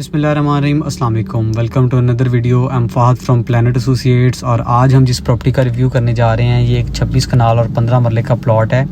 बिस्मिल्लाहिर्रहमानिर्रहीम, अस्सलाम वालेकुम। Welcome to another video. I am Fahad from Planet Associates. और आज हम जिस प्रॉपर्टी का रिव्यू करने जा रहे हैं ये एक 26 कनाल और 15 मरले का प्लॉट है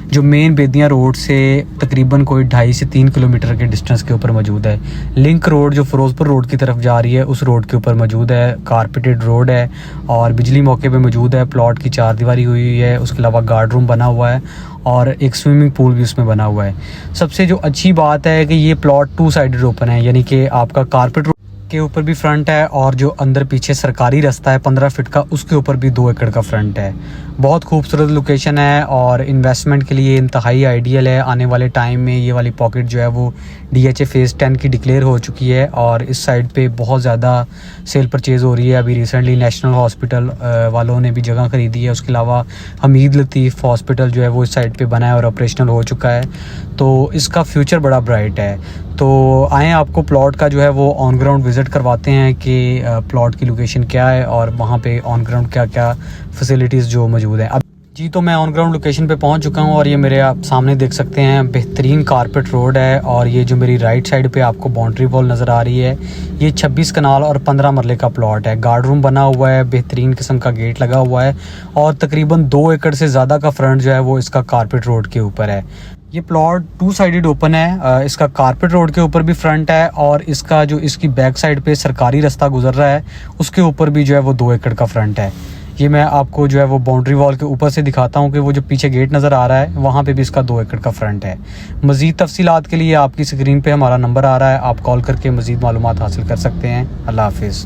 जो मेन बेदियाँ रोड से तकरीबन कोई 2.5 से 3 किलोमीटर के डिस्टेंस के ऊपर मौजूद है। लिंक रोड जो फ़िरोज़पुर रोड की तरफ जा रही है उस रोड के ऊपर मौजूद है। कारपेटेड रोड है और बिजली मौके पे मौजूद है। प्लॉट की 4 दीवारी हुई है, उसके अलावा गार्ड रूम बना हुआ है और एक स्विमिंग पूल भी उसमें बना हुआ है। सबसे जो अच्छी बात है कि ये प्लॉट 2 साइडेड ओपन है, यानी कि आपका कारपेट के ऊपर भी फ्रंट है और जो अंदर पीछे सरकारी रास्ता है 15 फीट का उसके ऊपर भी 2 एकड़ का फ्रंट है। बहुत खूबसूरत लोकेशन है और इन्वेस्टमेंट के लिए इंतहाई आइडियल है। आने वाले टाइम में ये वाली पॉकेट जो है वो DHA फेज़ 10 की डिक्लेयर हो चुकी है और इस साइड पे बहुत ज़्यादा सेल परचेज़ हो रही है। अभी रिसेंटली नेशनल हॉस्पिटल वालों ने भी जगह ख़रीदी है। उसके अलावा हमीद लतीफ़ हॉस्पिटल जो है वो इस साइड पे बना है और ऑपरेशनल हो चुका है, तो इसका फ्यूचर बड़ा ब्राइट है। तो आएँ आपको प्लॉट का जो है वो ऑन ग्राउंड विज़िट करवाते हैं कि प्लॉट की लोकेशन क्या है और वहाँ पे ऑन ग्राउंड क्या क्या फैसिलिटीज़ जो मौजूद हैं। अब जी तो मैं ऑन ग्राउंड लोकेशन पे पहुँच चुका हूँ और ये मेरे आप सामने देख सकते हैं बेहतरीन कारपेट रोड है। और ये जो मेरी राइट साइड पे आपको बाउंड्री वॉल नज़र आ रही है ये 26 कनाल और 15 मरले का प्लॉट है। गार्ड रूम बना हुआ है, बेहतरीन किस्म का गेट लगा हुआ है और तकरीबन 2 एकड़ से ज़्यादा का फ्रंट जो है वो इसका कारपेट रोड के ऊपर है। ये प्लॉट 2 साइडेड ओपन है। इसका कारपेट रोड के ऊपर भी फ्रंट है और इसका जो इसकी बैक साइड पे सरकारी रास्ता गुजर रहा है उसके ऊपर भी जो है वो 2 एकड़ का फ्रंट है। ये मैं आपको जो है वो बाउंड्री वॉल के ऊपर से दिखाता हूँ कि वो जो पीछे गेट नज़र आ रहा है वहाँ पे भी इसका 2 एकड़ का फ्रंट है। मज़ीद तफसीलात के लिए आपकी स्क्रीन पे हमारा नंबर आ रहा है, आप कॉल करके मज़ीद मालूमात हासिल कर सकते हैं। अल्लाह हाफिज़।